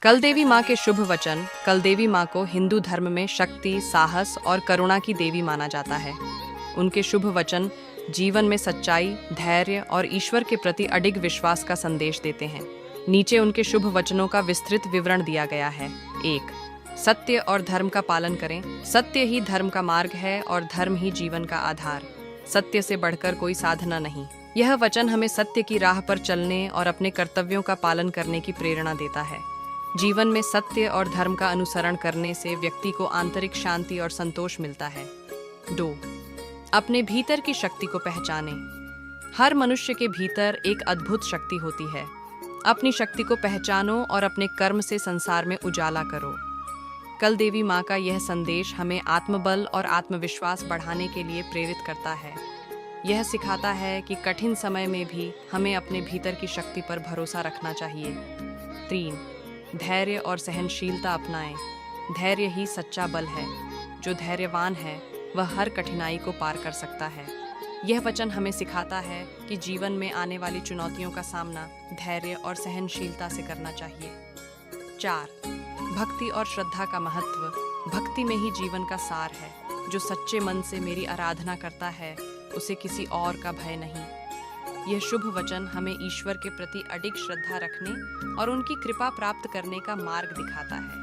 कलदेवी माँ के शुभ वचन। कलदेवी माँ को हिंदू धर्म में शक्ति, साहस और करुणा की देवी माना जाता है। उनके शुभ वचन जीवन में सच्चाई, धैर्य और ईश्वर के प्रति अडिग विश्वास का संदेश देते हैं। नीचे उनके शुभ वचनों का विस्तृत विवरण दिया गया है। 1. सत्य और धर्म का पालन करें। सत्य ही धर्म का मार्ग है और धर्म ही जीवन का आधार। सत्य से बढ़कर कोई साधना नहीं। यह वचन हमें सत्य की राह पर चलने और अपने कर्तव्यों का पालन करने की प्रेरणा देता है। जीवन में सत्य और धर्म का अनुसरण करने से व्यक्ति को आंतरिक शांति और संतोष मिलता है। 2. अपने भीतर की शक्ति को पहचानें। हर मनुष्य के भीतर एक अद्भुत शक्ति होती है। अपनी शक्ति को पहचानो और अपने कर्म से संसार में उजाला करो। कलदेवी माँ का यह संदेश हमें आत्मबल और आत्मविश्वास बढ़ाने के लिए प्रेरित करता है। यह सिखाता है कि कठिन समय में भी हमें अपने भीतर की शक्ति पर भरोसा रखना चाहिए। 3. धैर्य और सहनशीलता अपनाएं। धैर्य ही सच्चा बल है। जो धैर्यवान है वह हर कठिनाई को पार कर सकता है। यह वचन हमें सिखाता है कि जीवन में आने वाली चुनौतियों का सामना धैर्य और सहनशीलता से करना चाहिए। 4. भक्ति और श्रद्धा का महत्व। भक्ति में ही जीवन का सार है। जो सच्चे मन से मेरी आराधना करता है उसे किसी और का भय नहीं। यह शुभ वचन हमें ईश्वर के प्रति अडिग श्रद्धा रखने और उनकी कृपा प्राप्त करने का मार्ग दिखाता है।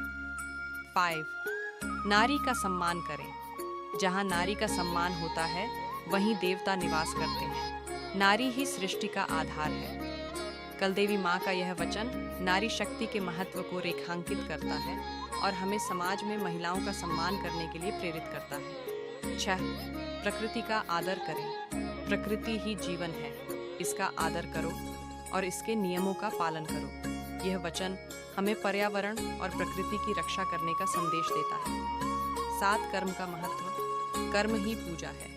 5. नारी का सम्मान करें। जहाँ नारी का सम्मान होता है वहीं देवता निवास करते हैं। नारी ही सृष्टि का आधार है। कलदेवी माँ का यह वचन नारी शक्ति के महत्व को रेखांकित करता है और हमें समाज में महिलाओं का सम्मान करने के लिए प्रेरित करता है। 6. प्रकृति का आदर करें। प्रकृति ही जीवन है। इसका आदर करो और इसके नियमों का पालन करो। यह वचन हमें पर्यावरण और प्रकृति की रक्षा करने का संदेश देता है। 7. कर्म का महत्व। कर्म ही पूजा है।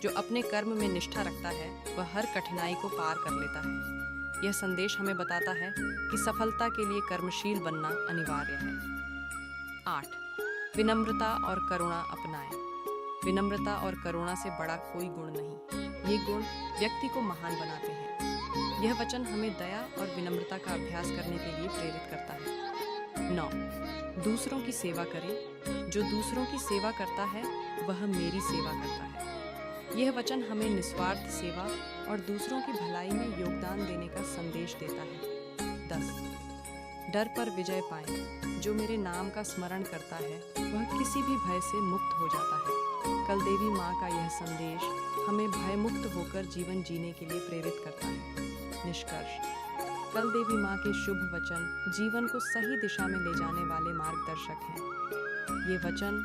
जो अपने कर्म में निष्ठा रखता है वह हर कठिनाई को पार कर लेता है। यह संदेश हमें बताता है कि सफलता के लिए कर्मशील बनना अनिवार्य है। 8. विनम्रता और करुणा अपनाएं। विनम्रता और करुणा से बड़ा कोई गुण नहीं। ये गुण व्यक्ति को महान बनाते हैं। यह वचन हमें दया और विनम्रता का अभ्यास करने के लिए प्रेरित करता है। 9. दूसरों की सेवा करें। जो दूसरों की सेवा करता है वह मेरी सेवा करता है। यह वचन हमें निस्वार्थ सेवा और दूसरों की भलाई में योगदान देने का संदेश देता है। 10. डर पर विजय पाएं। जो मेरे नाम का स्मरण करता है वह किसी भी भय से मुक्त हो जाता है। कलदेवी माँ का यह संदेश हमें भय मुक्त होकर जीवन जीने के लिए प्रेरित करता है। निष्कर्ष, कलदेवी माँ के शुभ वचन जीवन को सही दिशा में ले जाने वाले मार्गदर्शक हैं। ये वचन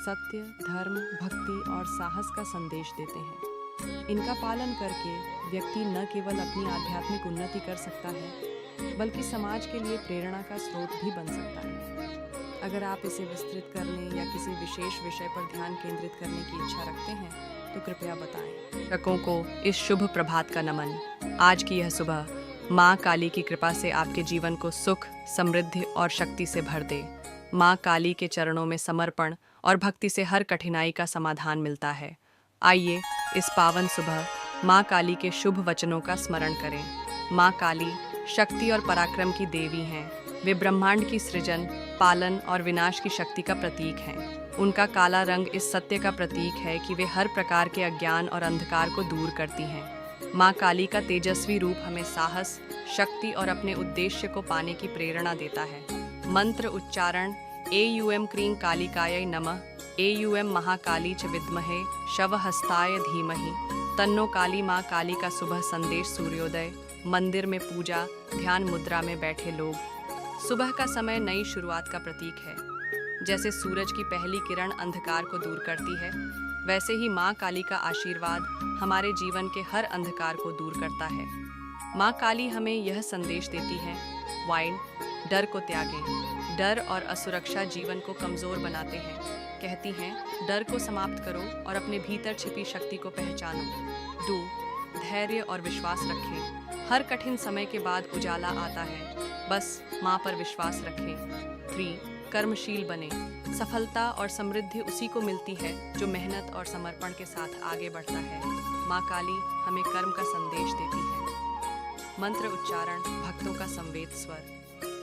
सत्य, धर्म, भक्ति और साहस का संदेश देते हैं। इनका पालन करके व्यक्ति न केवल अपनी आध्यात्मिक उन्नति कर सकता है बल्कि समाज के लिए प्रेरणा का स्रोत भी बन सकता है। अगर आप इसे विस्तृत करने या किसी विशेष विषय पर ध्यान केंद्रित करने की इच्छा रखते हैं तो कृपया बताएं। दर्शकों को इस शुभ प्रभात का नमन। आज की यह सुबह माँ काली की कृपा से आपके जीवन को सुख, समृद्धि और शक्ति से भर दे। माँ काली के चरणों में समर्पण और भक्ति से हर कठिनाई का समाधान मिलता है। आइए इस पावन सुबह माँ काली के शुभ वचनों का स्मरण करें। माँ काली शक्ति और पराक्रम की देवी हैं। वे ब्रह्मांड की सृजन, पालन और विनाश की शक्ति का प्रतीक हैं। उनका काला रंग इस सत्य का प्रतीक है कि वे हर प्रकार के अज्ञान और अंधकार को दूर करती हैं। माँ काली का तेजस्वी रूप हमें साहस, शक्ति और अपने उद्देश्य को पाने की प्रेरणा देता है। मंत्र उच्चारण। एयूएम क्रीं कालिकायै नमः। एयूएम महाकाली च विद्महे शवहस्ताय धीमहि। तन्नो काली। माँ काली का सुबह संदेश। सूर्योदय। मंदिर में पूजा, ध्यान मुद्रा में बैठे लोग। सुबह का समय नई शुरुआत का प्रतीक है। जैसे सूरज की पहली किरण अंधकार को दूर करती है वैसे ही माँ काली का आशीर्वाद हमारे जीवन के हर अंधकार को दूर करता है। माँ काली हमें यह संदेश देती है। 1. डर को त्यागें। डर और असुरक्षा जीवन को कमजोर बनाते हैं। कहती हैं डर को समाप्त करो और अपने भीतर छिपी शक्ति को पहचानो। 2. धैर्य और विश्वास रखें। हर कठिन समय के बाद उजाला आता है। बस माँ पर विश्वास रखें। 3. कर्मशील बने। सफलता और समृद्धि उसी को मिलती है जो मेहनत और समर्पण के साथ आगे बढ़ता है। माँ काली हमें कर्म का संदेश देती है। मंत्र उच्चारण। भक्तों का संवेद स्वर।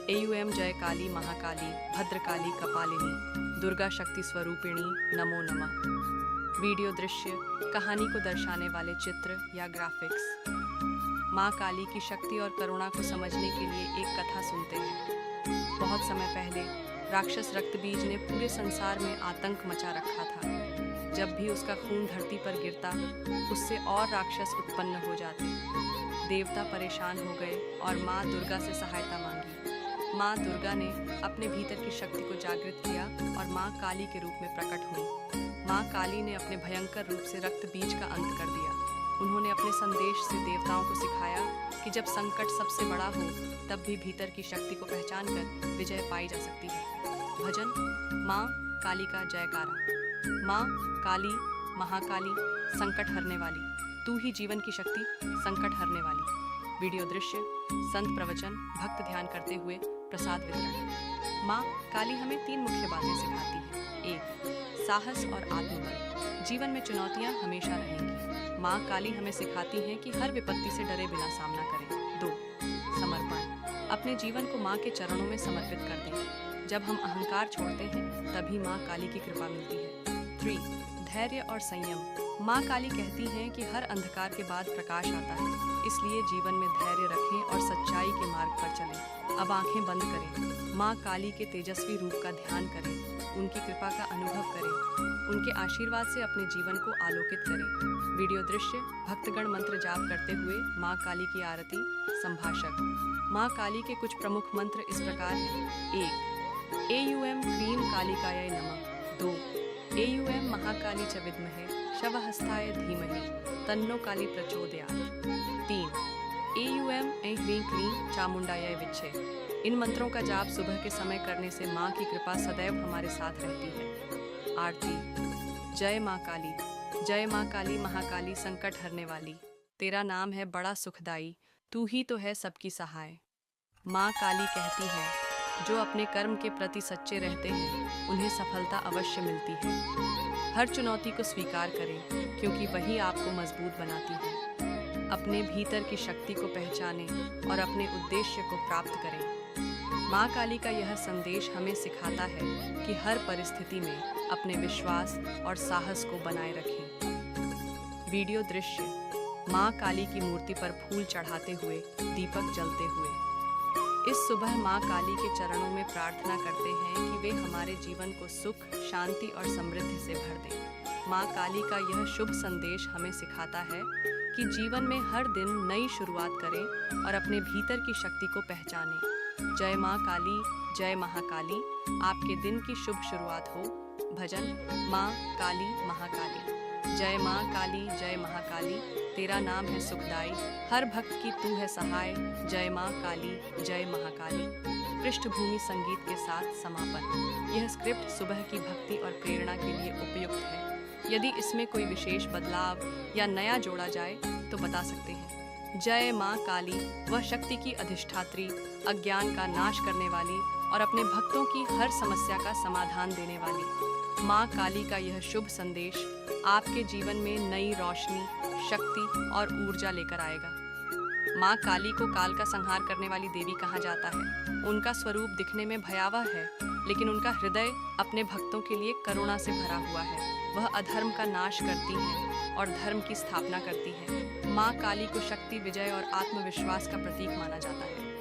AUM जय काली महाकाली भद्रकाली कपालिनी दुर्गा शक्ति स्वरूपिणी नमो नमः। वीडियो दृश्य कहानी को दर्शाने वाले चित्र या ग्राफिक्स। माँ काली की शक्ति और करुणा को समझने के लिए एक कथा सुनते हैं। बहुत समय पहले राक्षस रक्तबीज ने पूरे संसार में आतंक मचा रखा था। जब भी उसका खून धरती पर गिरता, उससे और राक्षस उत्पन्न हो जाते। देवता परेशान हो गए और माँ दुर्गा से सहायता मांगी। माँ दुर्गा ने अपने भीतर की शक्ति को जागृत किया और माँ काली के रूप में प्रकट हुई। माँ काली ने अपने भयंकर रूप से रक्त बीज का अंत कर दिया। उन्होंने अपने संदेश से देवताओं को सिखाया कि जब संकट सबसे बड़ा हो, तब भी भीतर की शक्ति को पहचान कर विजय पाई जा सकती है। भजन माँ काली का जयकारा। माँ काली महाकाली संकट हरने वाली, तू ही जीवन की शक्ति संकट हरने वाली। वीडियो दृश्य संत प्रवचन भक्त ध्यान करते हुए प्रसाद वितरण। माँ काली हमें 3 मुख्य बातें सिखाती है। 1. साहस और आत्मबल। जीवन में चुनौतियाँ हमेशा रहेंगी। माँ काली हमें सिखाती हैं कि हर विपत्ति से डरे बिना सामना करें। 2. समर्पण। अपने जीवन को माँ के चरणों में समर्पित कर दें। जब हम अहंकार छोड़ते हैं, तभी माँ काली की कृपा मिलती है। 3. धैर्य और संयम। माँ काली कहती हैं कि हर अंधकार के बाद प्रकाश आता है, इसलिए जीवन में धैर्य रखें और सच्चाई के मार्ग पर चलें। अब आंखें बंद करें, माँ काली के तेजस्वी रूप का ध्यान करें, उनकी कृपा का अनुभव करें, उनके आशीर्वाद से अपने जीवन को आलोकित करें। वीडियो दृश्य भक्तगण मंत्र जाप करते हुए माँ काली की आरती। संभाषक। माँ काली के कुछ प्रमुख मंत्र इस प्रकार हैं। 1. AUM क्रीम कालिकाय नमः। 2. AUM महाकाली च विद्महे शवहस्ताय धीमहि तन्नो काली प्रचोदयात्। 3. AUM ऐं ह्रीं क्लीं चामुंडाय विच्छे। इन मंत्रों का जाप सुबह के समय करने से माँ की कृपा सदैव हमारे साथ रहती है। आरती। जय माँ काली, जय माँ काली महाकाली संकट हरने वाली, तेरा नाम है बड़ा सुखदाई, तू ही तो है सबकी सहाय। माँ काली कहती है, जो अपने कर्म के प्रति सच्चे रहते हैं, उन्हें सफलता अवश्य मिलती है। हर चुनौती को स्वीकार करें, क्योंकि वही आपको मजबूत बनाती है। अपने भीतर की शक्ति को पहचानें और अपने उद्देश्य को प्राप्त करें। माँ काली का यह संदेश हमें सिखाता है कि हर परिस्थिति में अपने विश्वास और साहस को बनाए रखें। वीडियो दृश्य माँ काली की मूर्ति पर फूल चढ़ाते हुए, दीपक जलते हुए। इस सुबह माँ काली के चरणों में प्रार्थना करते हैं कि वे हमारे जीवन को सुख, शांति और समृद्धि से भर दें। माँ काली का यह शुभ संदेश हमें सिखाता है कि जीवन में हर दिन नई शुरुआत करें और अपने भीतर की शक्ति को पहचानें। जय माँ काली, जय महाकाली, आपके दिन की शुभ शुरुआत हो। भजन माँ काली महाकाली। जय माँ काली, जय महाकाली, तेरा नाम है सुखदाई, हर भक्त की तू है सहाय। जय माँ काली, जय महाकाली। पृष्ठभूमि संगीत के साथ समापन। यह स्क्रिप्ट सुबह की भक्ति और प्रेरणा के लिए उपयुक्त है। यदि इसमें कोई विशेष बदलाव या नया जोड़ा जाए तो बता सकते हैं। जय माँ काली, वह शक्ति की अधिष्ठात्री, अज्ञान का नाश करने वाली और अपने भक्तों की हर समस्या का समाधान देने वाली। माँ काली का यह शुभ संदेश आपके जीवन में नई रोशनी, शक्ति और ऊर्जा लेकर आएगा। माँ काली को काल का संहार करने वाली देवी कहा जाता है। उनका स्वरूप दिखने में भयावह है, लेकिन उनका हृदय अपने भक्तों के लिए करुणा से भरा हुआ है। वह अधर्म का नाश करती हैं और धर्म की स्थापना करती हैं। माँ काली को शक्ति, विजय और आत्मविश्वास का प्रतीक माना जाता है।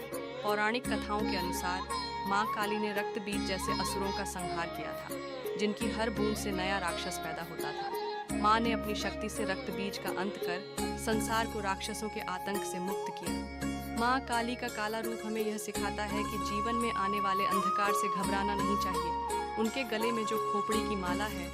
पौराणिक कथाओं के अनुसार माँ काली ने रक्त बीज जैसे असुरों का संहार किया था, जिनकी हर बूंद से नया राक्षस पैदा होता था। माँ ने अपनी शक्ति से रक्त बीज का अंत कर संसार को राक्षसों के आतंक से मुक्त किया। माँ काली का काला रूप हमें यह सिखाता है कि जीवन में आने वाले अंधकार से घबराना नहीं चाहिए। उनके गले में जो खोपड़ी की माला है,